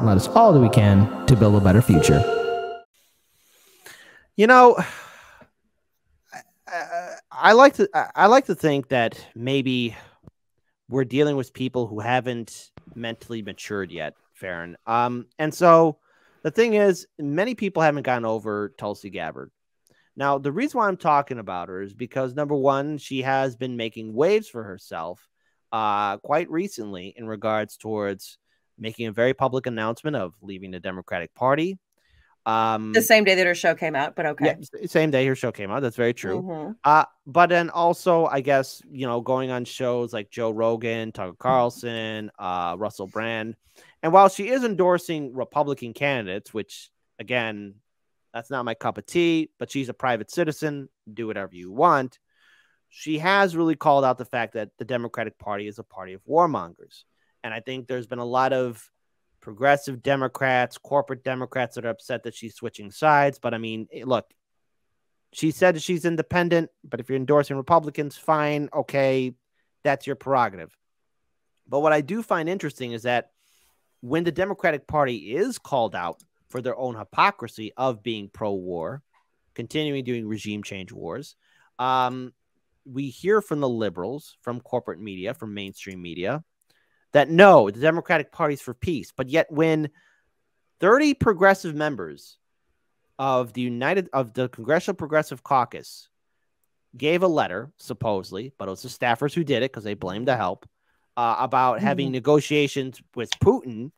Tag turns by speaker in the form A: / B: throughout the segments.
A: and let us all do we can to build a better future.
B: You know, I like to think that maybe we're dealing with people who haven't mentally matured yet, Farron. And so the thing is, many people haven't gotten over Tulsi Gabbard. Now, the reason why I'm talking about her is because, number one, she has been making waves for herself quite recently in regards towards making a very public announcement of leaving the Democratic Party.
C: The same day that her show came out, but okay.
B: Yeah, same day her show came out. That's very true.
C: Mm-hmm.
B: But then also, I guess, going on shows like Joe Rogan, Tucker Carlson, Russell Brand. And while she is endorsing Republican candidates, which, again, that's not my cup of tea, but she's a private citizen. Do whatever you want. She has really called out the fact that the Democratic Party is a party of warmongers. And I think there's been a lot of progressive Democrats, corporate Democrats that are upset that she's switching sides. But I mean, look, she said she's independent, but if you're endorsing Republicans, fine. Okay. That's your prerogative. But what I do find interesting is that when the Democratic Party is called out for their own hypocrisy of being pro-war, continuing doing regime change wars, we hear from the liberals, from corporate media, from mainstream media, that no, the Democratic Party's for peace. But yet when 30 progressive members of the Congressional Progressive Caucus gave a letter, supposedly, but it was the staffers who did it because they blamed the help, about having negotiations with Putin,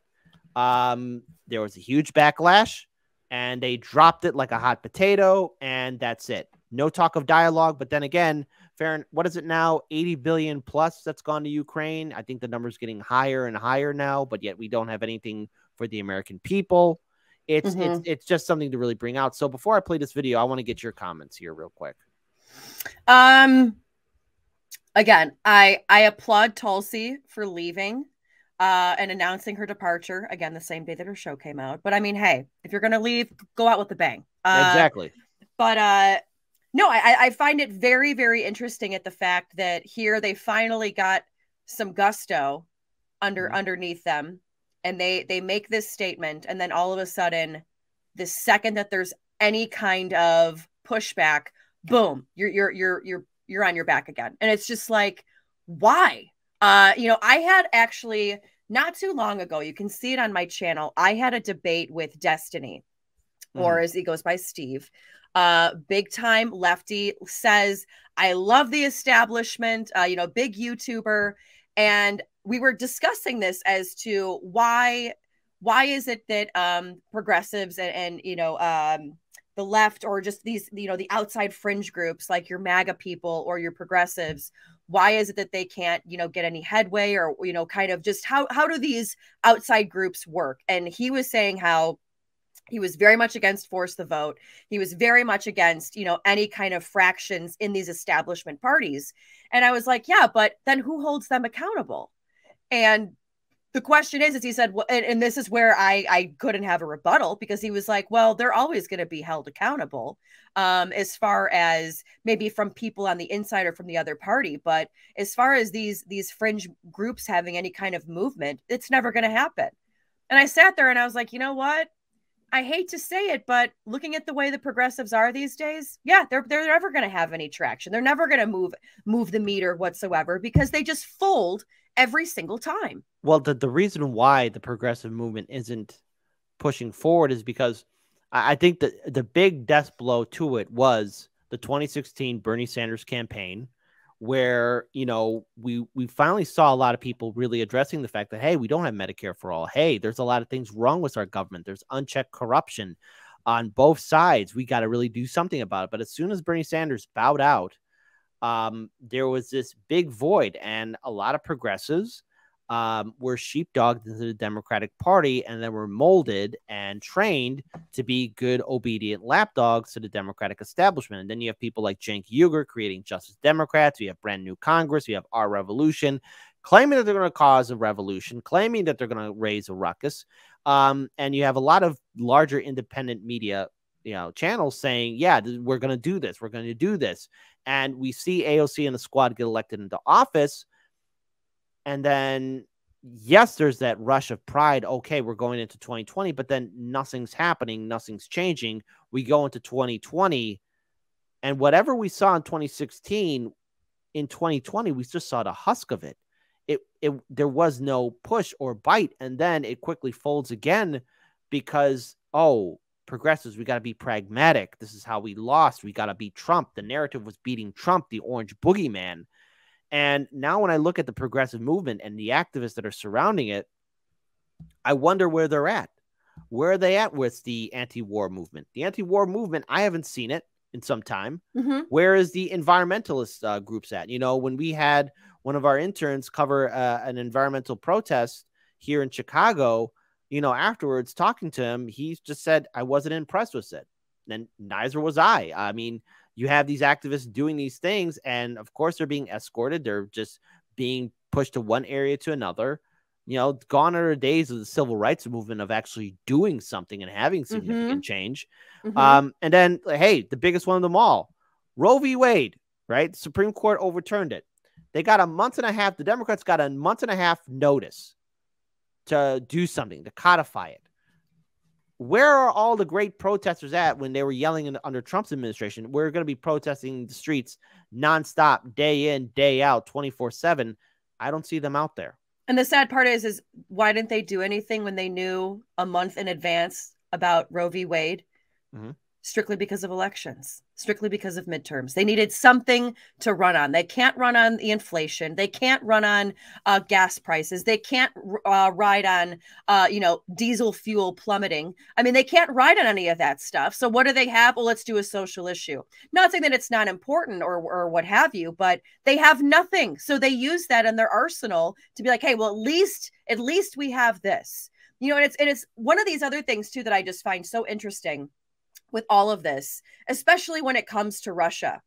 B: there was a huge backlash, and they dropped it like a hot potato, and that's it. No talk of dialogue. But then again, Farron, what is it now? 80 billion plus that's gone to Ukraine. I think the number's getting higher and higher now, but yet we don't have anything for the American people. It's just something to really bring out. So before I play this video, I want to get your comments here real quick.
C: Again, I applaud Tulsi for leaving and announcing her departure, again, the same day that her show came out. But I mean, hey, if you're going to leave, go out with a bang.
B: Exactly.
C: But no, I find it very, very interesting at the fact that here they finally got some gusto underneath them, and they make this statement, and then all of a sudden, the second that there's any kind of pushback, boom, you're on your back again. And it's just like, why? I had actually not too long ago, you can see it on my channel, I had a debate with Destiny, or as he goes by, Steve. Big time lefty, says, I love the establishment, big YouTuber. And we were discussing this as to why is it that progressives and the left, or just these, the outside fringe groups like your MAGA people or your progressives, why is it that they can't, get any headway, or, kind of just how do these outside groups work? And he was saying how he was very much against force the vote. He was very much against, any kind of fractions in these establishment parties. And I was like, yeah, but then who holds them accountable? And the question is he said, well, and this is where I couldn't have a rebuttal, because he was like, well, they're always going to be held accountable, as far as maybe from people on the inside or from the other party. But as far as these fringe groups having any kind of movement, it's never going to happen. And I sat there and I was like, you know what? I hate to say it, but looking at the way the progressives are these days, yeah, they're never going to have any traction. They're never going to move the meter whatsoever, because they just fold every single time.
B: Well, the reason why the progressive movement isn't pushing forward is because I think that the big death blow to it was the 2016 Bernie Sanders campaign, where, we finally saw a lot of people really addressing the fact that, hey, we don't have Medicare for all. Hey, there's a lot of things wrong with our government. There's unchecked corruption on both sides. We got to really do something about it. But as soon as Bernie Sanders bowed out, there was this big void, and a lot of progressives were sheepdogged into the Democratic Party, and then were molded and trained to be good, obedient lapdogs to the Democratic establishment. And then you have people like Cenk Uygur creating Justice Democrats. You have Brand New Congress. You have Our Revolution, claiming that they're going to cause a revolution, claiming that they're going to raise a ruckus. And you have a lot of larger independent media, channels saying, yeah, we're going to do this. We're going to do this. And we see AOC and the squad get elected into office. And then, yes, there's that rush of pride. Okay, we're going into 2020, but then nothing's happening. Nothing's changing. We go into 2020, and whatever we saw in 2016, in 2020, we just saw the husk of it. There was no push or bite, and then it quickly folds again because, oh, progressives, we got to be pragmatic. This is how we lost. We got to beat Trump. The narrative was beating Trump, the orange boogeyman. And now when I look at the progressive movement and the activists that are surrounding it, I wonder where they're at. Where are they at with the anti-war movement? The anti-war movement, I haven't seen it in some time.
C: Mm-hmm.
B: Where is the environmentalist groups at? You know, when we had one of our interns cover an environmental protest here in Chicago, you know, afterwards talking to him, he just said, I wasn't impressed with it. And neither was I. I mean, you have these activists doing these things, and of course they're being escorted. They're just being pushed to one area to another. You know, gone are the days of the civil rights movement of actually doing something and having significant change. And then, hey, the biggest one of them all, Roe v. Wade, right? The Supreme Court overturned it. They got a month and a half. The Democrats got a month and a half notice to do something, to codify it. Where are all the great protesters at when they were yelling under Trump's administration? We're going to be protesting the streets nonstop, day in, day out, 24/7. I don't see them out there.
C: And the sad part is why didn't they do anything when they knew a month in advance about Roe v. Wade?
B: Mm-hmm.
C: Strictly because of elections, strictly because of midterms. They needed something to run on. They can't run on the inflation. They can't run on gas prices. They can't ride on, diesel fuel plummeting. I mean, they can't ride on any of that stuff. So what do they have? Well, let's do a social issue. Not saying that it's not important or what have you, but they have nothing. So they use that in their arsenal to be like, hey, well, at least we have this. You know, and it's one of these other things too that I just find so interesting with all of this, especially when it comes to Russia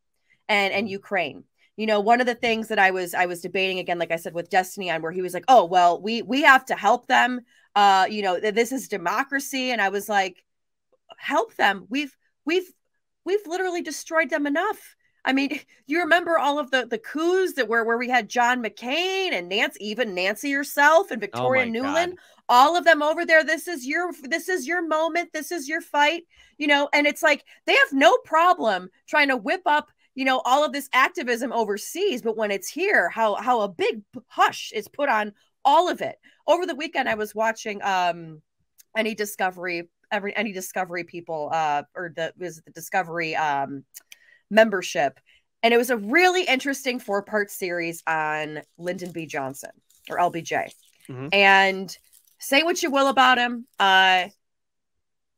C: and Ukraine. You know, one of the things that I was debating again, like I said, with Destiny on, where he was like, oh, well, we have to help them. This is democracy. And I was like, help them. We've literally destroyed them enough. I mean, you remember all of the coups that where we had John McCain and Nancy herself and Victoria Nuland, all of them over there. This is your moment. This is your fight, you know, and it's like, they have no problem trying to whip up, you know, all of this activism overseas. But when it's here, how a big hush is put on all of it. Over the weekend, I was watching any Discovery people or the Discovery membership, and it was a really interesting 4-part series on Lyndon B. Johnson, or LBJ.
B: Mm-hmm.
C: And say what you will about him,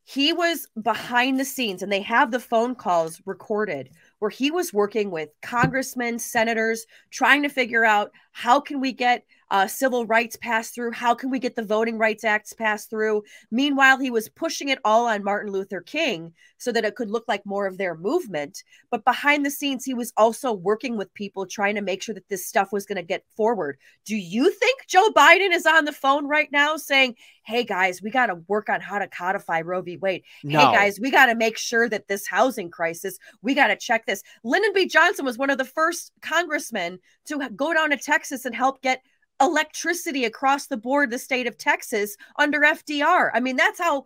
C: he was behind the scenes, and they have the phone calls recorded where he was working with congressmen, senators, trying to figure out how can we get civil rights passed through? How can we get the Voting Rights Acts passed through? Meanwhile, he was pushing it all on Martin Luther King so that it could look like more of their movement. But behind the scenes, he was also working with people trying to make sure that this stuff was going to get forward. Do you think Joe Biden is on the phone right now saying, hey, guys, we got to work on how to codify Roe v. Wade. No. Hey, guys, we got to make sure that this housing crisis, we got to check this. Lyndon B. Johnson was one of the first congressmen to go down to Texas and help get electricity across the board, the state of Texas, under FDR. I mean, that's how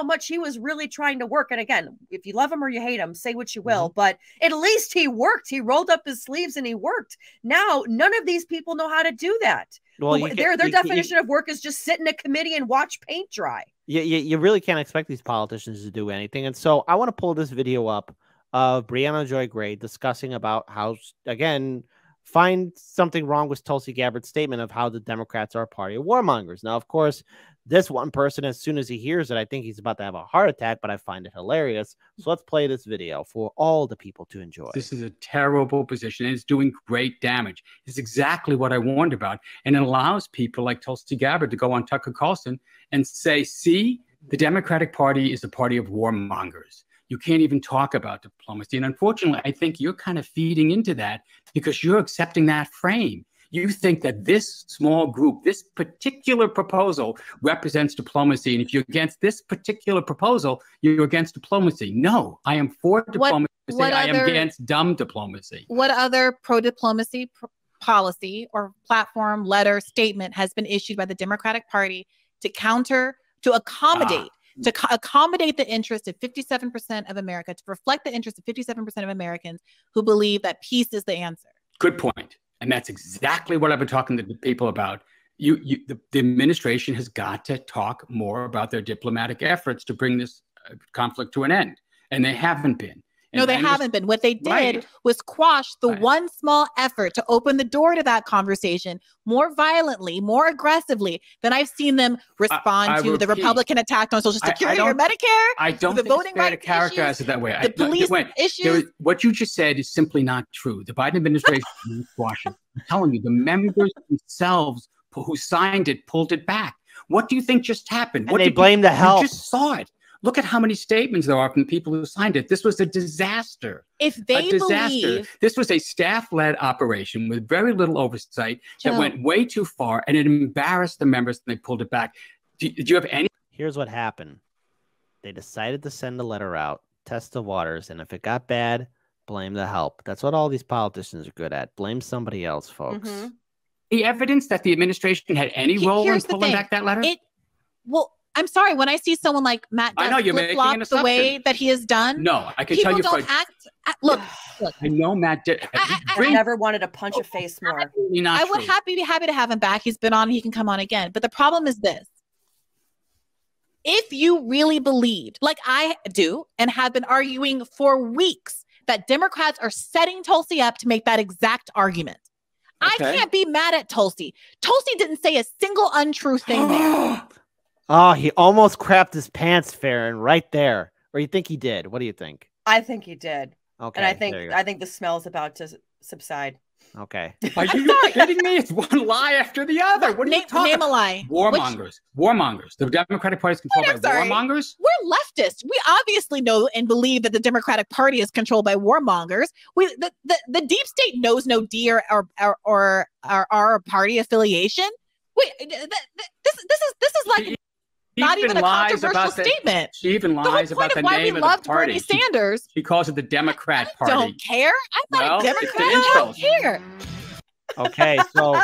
C: much he was really trying to work. And again, if you love him or you hate him, say what you will, but at least he worked. He rolled up his sleeves and he worked. Now, none of these people know how to do that. Well, their definition of work is just sit in a committee and watch paint dry.
B: You really can't expect these politicians to do anything. And so I want to pull this video up of Brianna Joy Gray discussing about how, again, find something wrong with Tulsi Gabbard's statement of how the Democrats are a party of warmongers. Now, of course, this one person, as soon as he hears it, I think he's about to have a heart attack, but I find it hilarious. So let's play this video for all the people to enjoy.
D: This is a terrible position, and it's doing great damage. It's exactly what I warned about. And it allows people like Tulsi Gabbard to go on Tucker Carlson and say, see, the Democratic Party is a party of warmongers. You can't even talk about diplomacy. And unfortunately, I think you're kind of feeding into that because you're accepting that frame. You think that this small group, this particular proposal represents diplomacy. And if you're against this particular proposal, you're against diplomacy. No, I am for diplomacy. I am against dumb diplomacy.
E: What other pro-diplomacy policy or platform, letter, statement has been issued by the Democratic Party to accommodate the interest of 57% of America, to reflect the interest of 57% of Americans who believe that peace is the answer.
D: Good point. And that's exactly what I've been talking to the people about. The administration has got to talk more about their diplomatic efforts to bring this conflict to an end. And they haven't been.
E: No, they haven't been. What they did was quash the one small effort to open the door to that conversation more violently, more aggressively than I've seen them respond to the Republican attack on Social Security or Medicare.
D: I don't think it's fair to characterize it that way.
E: The police issues.
D: What you just said is simply not true. The Biden administration is squashing. I'm telling you, the members themselves who signed it pulled it back. What do you think just happened?
B: And they blame the help.
D: You just saw it. Look at how many statements there are from the people who signed it. This was a disaster.
E: If they believe
D: this was a staff-led operation with very little oversight that went way too far, and it embarrassed the members, and they pulled it back. Do you have any?
B: Here's what happened. They decided to send a letter out, test the waters, and if it got bad, blame the help. That's what all these politicians are good at. Blame somebody else, folks.
C: Mm-hmm.
D: The evidence that the administration had any role in pulling back that letter?
E: I'm sorry, when I see someone like Matt flip-flop the way that he has done.
D: No, I can
E: tell
D: you.
E: People don't look.
D: I know Matt did.
C: I never wanted to punch a face more.
E: I would be happy to have him back. He's been on. He can come on again. But the problem is this. If you really believed, like I do, and have been arguing for weeks, that Democrats are setting Tulsi up to make that exact argument, I can't be mad at Tulsi. Tulsi didn't say a single untrue thing there.
B: Oh, he almost crapped his pants, Farron, right there. Or you think he did? What do you think?
C: I think he did.
B: Okay.
C: And I think the smell's about to subside.
B: Okay.
D: Are you kidding me? It's one lie after the other. What are you talking
E: about? Name a lie.
D: Warmongers. Warmongers. The Democratic Party is controlled by warmongers?
E: We're leftists. We obviously know and believe that the Democratic Party is controlled by warmongers. The deep state knows no D or our party affiliation. Wait, this is like not even a controversial statement.
D: She even lies about the name of the party.
E: Bernie Sanders.
D: She calls it the Democrat Party.
E: I don't care. I'm not a Democrat. I don't care.
B: Okay, so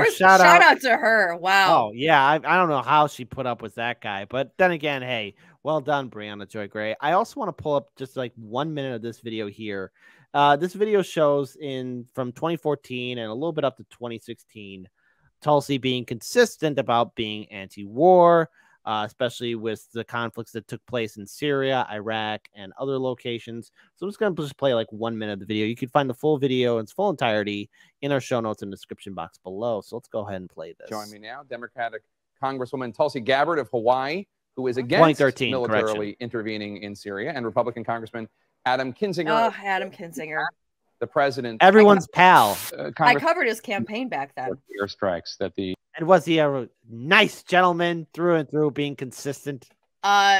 B: shout out to
C: her. Wow.
B: Oh yeah, I don't know how she put up with that guy, but then again, hey, well done, Brianna Joy Gray. I also want to pull up just like 1 minute of this video here. This video shows from 2014 and a little bit up to 2016. Tulsi being consistent about being anti-war, especially with the conflicts that took place in Syria, Iraq, and other locations. So I'm just going to play like 1 minute of the video. You can find the full video in its full entirety in our show notes in the description box below. So let's go ahead and play this.
F: Join me now, Democratic Congresswoman Tulsi Gabbard of Hawaii, who is against militarily intervening in Syria, and Republican Congressman Adam Kinzinger.
C: Oh, Adam Kinzinger.
F: The president,
B: everyone's pal.
C: I covered his campaign back then.
F: Airstrikes that
B: and was he a nice gentleman through and through, being consistent?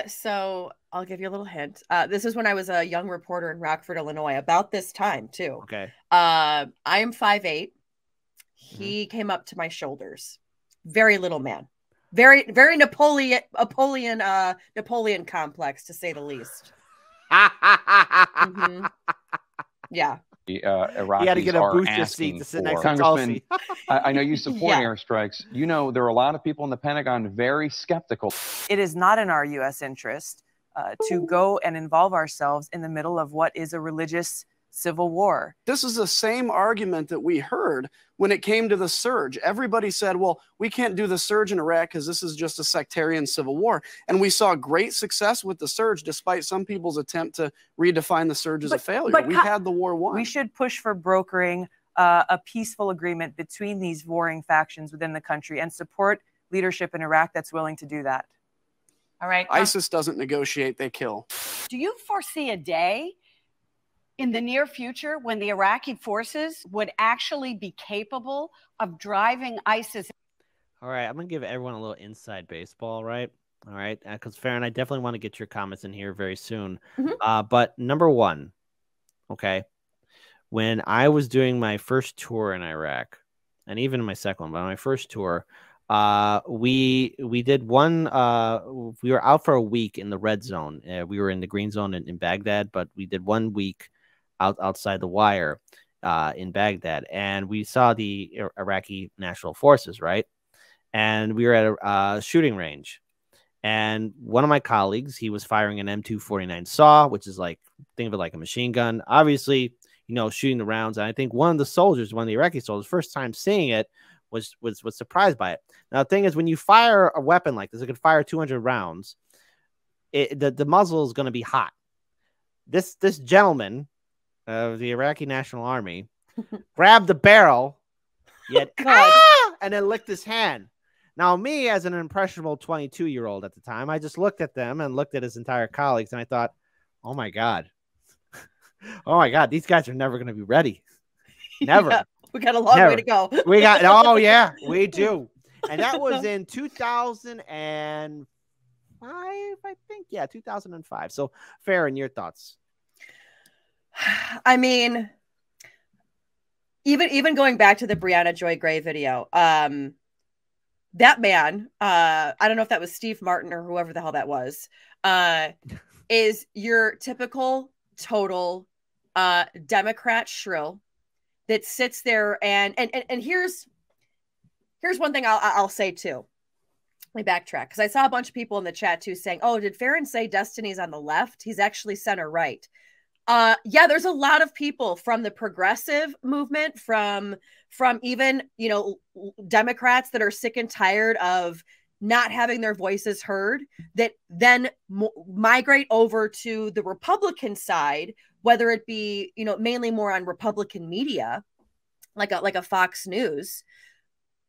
C: So I'll give you a little hint. This is when I was a young reporter in Rockford, Illinois. About this time too.
B: Okay.
C: I am 5'8". He came up to my shoulders. Very little man. Very Napoleon complex, to say the least. Yeah.
F: The Iraqis
B: you had to get a
F: are
B: booster
F: asking
B: seat to sit
F: for.
B: next to
F: Congressman, I know you support airstrikes. You know, there are a lot of people in the Pentagon very skeptical.
G: It is not in our U.S. interest to go and involve ourselves in the middle of what is a religious civil war.
H: This is the same argument that we heard when it came to the surge. Everybody said, well, we can't do the surge in Iraq because this is just a sectarian civil war. And we saw great success with the surge, despite some people's attempt to redefine the surge as a failure. We had the war won.
G: We should push for brokering a peaceful agreement between these warring factions within the country and support leadership in Iraq that's willing to do that.
I: All right.
H: ISIS doesn't negotiate, they kill.
I: Do you foresee a day in the near future when the Iraqi forces would actually be capable of driving ISIS?
B: All right, I'm going to give everyone a little inside baseball, right? All right, because Farron, I definitely want to get your comments in here very soon. But number one, okay, when I was doing my first tour in Iraq, and even my second one, but my first tour, we did one, we were out for a week in the red zone. We were in the green zone in Baghdad, but we did 1 week outside the wire. in Baghdad, and we saw the Iraqi National Forces, right? And we were at a shooting range, and one of my colleagues, he was firing an M249 SAW, which is like, think of it like a machine gun, obviously, you know, shooting the rounds. And I think one of the Iraqi soldiers, first time seeing it, was surprised by it. Now, the thing is, when you fire a weapon like this, it could fire 200 rounds. The muzzle is going to be hot. This gentleman of the Iraqi National Army grabbed the barrel, and then licked his hand. Now, me, as an impressionable 22-year-old at the time, I just looked at them and looked at his entire colleagues, and I thought, oh my God, these guys are never going to be ready. Never.
C: Yeah, we got a long way to go.
B: We do. And that was in 2005, I think. Yeah, 2005. So, Farron, your thoughts?
C: I mean, even going back to the Brianna Joy Gray video, that man, I don't know if that was Steve Martin or whoever the hell that was, is your typical total Democrat shrill that sits there and here's one thing I'll say too. Let me backtrack, because I saw a bunch of people in the chat too saying, "Oh, did Farron say Destiny's on the left? He's actually center right." Yeah, there's a lot of people from the progressive movement, from even, you know, Democrats that are sick and tired of not having their voices heard, that then migrate over to the Republican side, whether it be, you know, mainly more on Republican media, like a Fox News.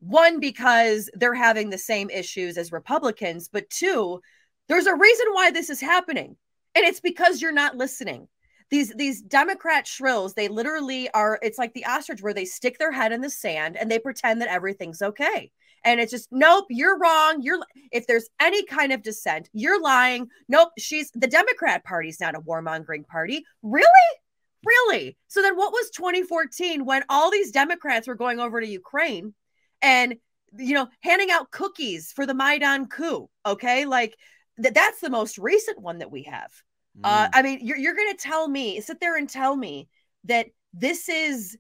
C: One, because they're having the same issues as Republicans, but two, there's a reason why this is happening, and it's because you're not listening. These Democrat shrills, they literally are, it's like the ostrich where they stick their head in the sand and they pretend that everything's okay. And it's just, nope, you're wrong. If there's any kind of dissent, you're lying. Nope, the Democrat Party's not a warmongering party. Really? So then what was 2014 when all these Democrats were going over to Ukraine and, you know, handing out cookies for the Maidan coup? Okay, like that's the most recent one that we have. I mean, you're going to sit there and tell me that this is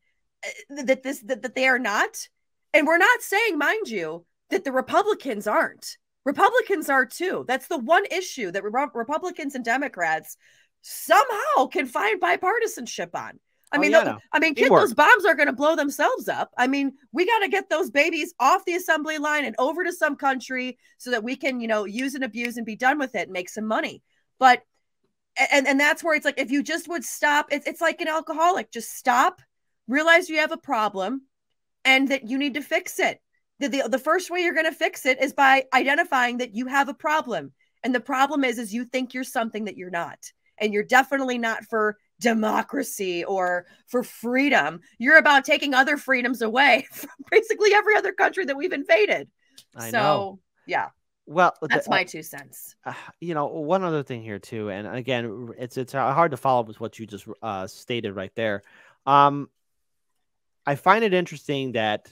C: that they are not. And we're not saying, mind you, that the Republicans aren't. Republicans are too. That's the one issue that Republicans and Democrats somehow can find bipartisanship on. I mean, kid, those bombs are going to blow themselves up. I mean, we got to get those babies off the assembly line and over to some country so that we can, you know, use and abuse and be done with it and make some money. But and that's where it's like, if you just would stop, it's like an alcoholic, just stop, realize you have a problem and that you need to fix it. The first way you're going to fix it is by identifying that you have a problem. And the problem is you think you're something that you're not. And you're definitely not for democracy or for freedom. You're about taking other freedoms away from basically every other country that we've invaded.
B: I know.
C: Yeah.
B: Well,
C: that's my 2 cents.
B: You know, one other thing here too, and again, it's hard to follow up with what you just stated right there. I find it interesting that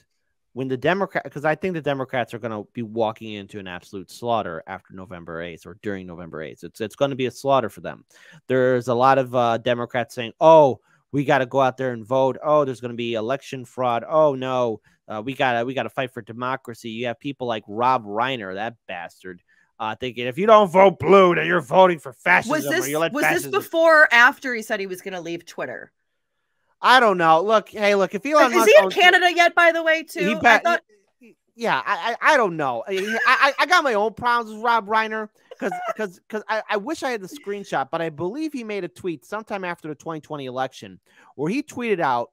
B: when because I think the Democrats are going to be walking into an absolute slaughter after November 8th or during November 8th. It's going to be a slaughter for them. There's a lot of Democrats saying, "Oh, we got to go out there and vote. Oh, there's going to be election fraud. Oh no, we gotta fight for democracy." You have people like Rob Reiner, that bastard, thinking if you don't vote blue, then you're voting for fascism.
C: Was this before or after he said he was going to leave Twitter?
B: I don't know. Look, if Elon Musk,
C: is he in Canada yet? By the way, too.
B: I don't know. I got my own problems with Rob Reiner because I wish I had the screenshot, but I believe he made a tweet sometime after the 2020 election where he tweeted out,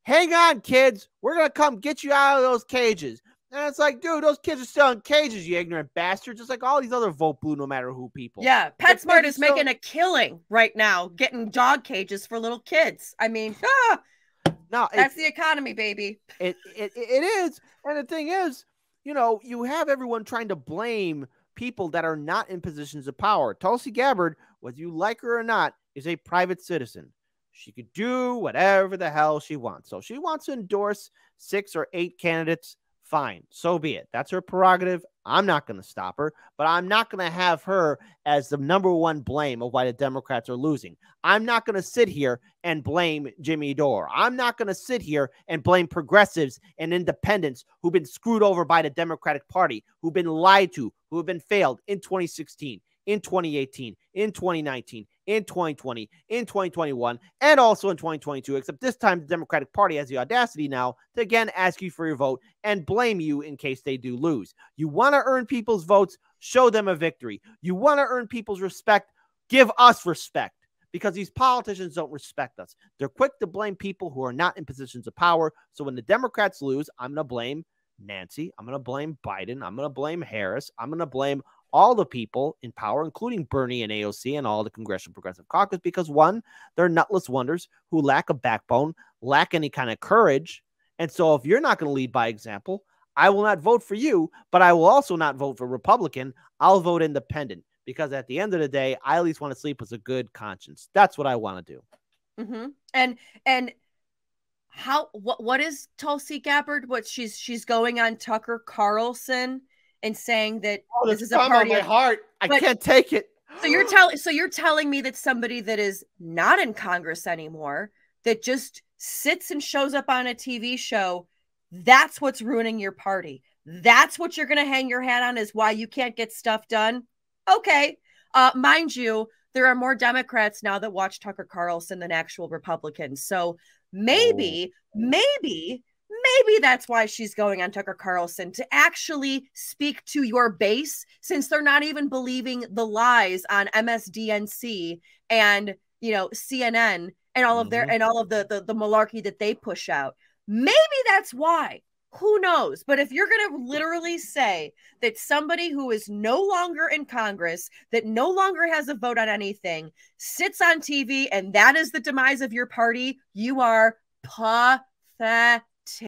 B: "Hang on, kids, we're gonna come get you out of those cages." And it's like, dude, those kids are still in cages, you ignorant bastard, just like all these other vote blue no matter who people.
C: Yeah, PetSmart is making a killing right now, getting dog cages for little kids. I mean, no, that's the economy, baby.
B: It is. And the thing is, you know, you have everyone trying to blame people that are not in positions of power. Tulsi Gabbard, whether you like her or not, is a private citizen. She could do whatever the hell she wants. So if she wants to endorse 6 or 8 candidates, fine, so be it. That's her prerogative. I'm not going to stop her, but I'm not going to have her as the number one blame of why the Democrats are losing. I'm not going to sit here and blame Jimmy Dore. I'm not going to sit here and blame progressives and independents who've been screwed over by the Democratic Party, who've been lied to, who have been failed in 2016, in 2018, in 2019, in 2020, in 2021, and also in 2022, except this time the Democratic Party has the audacity now to again ask you for your vote and blame you in case they do lose. You want to earn people's votes, show them a victory. You want to earn people's respect, give us respect, because these politicians don't respect us. They're quick to blame people who are not in positions of power. So when the Democrats lose, I'm going to blame Nancy. I'm going to blame Biden. I'm going to blame Harris. I'm going to blame all the people in power, including Bernie and AOC and all the Congressional Progressive Caucus, because one, they're nutless wonders who lack a backbone, lack any kind of courage. And so if you're not going to lead by example, I will not vote for you, but I will also not vote for Republican. I'll vote independent, because at the end of the day, I at least want to sleep with a good conscience. That's what I want to do.
C: Mm-hmm. And what is Tulsi Gabbard? What she's going on Tucker Carlson and saying that this is a party
B: on my heart. I can't take it.
C: So you're telling me that somebody that is not in Congress anymore, that just sits and shows up on a TV show, that's what's ruining your party. That's what you're going to hang your hat on, is why you can't get stuff done. Okay. Mind you, there are more Democrats now that watch Tucker Carlson than actual Republicans. So maybe that's why she's going on Tucker Carlson, to actually speak to your base, since they're not even believing the lies on MSDNC and, CNN and all of their, and all of the malarkey that they push out. Maybe that's why. Who knows? But if you're going to literally say that somebody who is no longer in Congress, that no longer has a vote on anything, sits on TV, and that is the demise of your party, you are pathetic.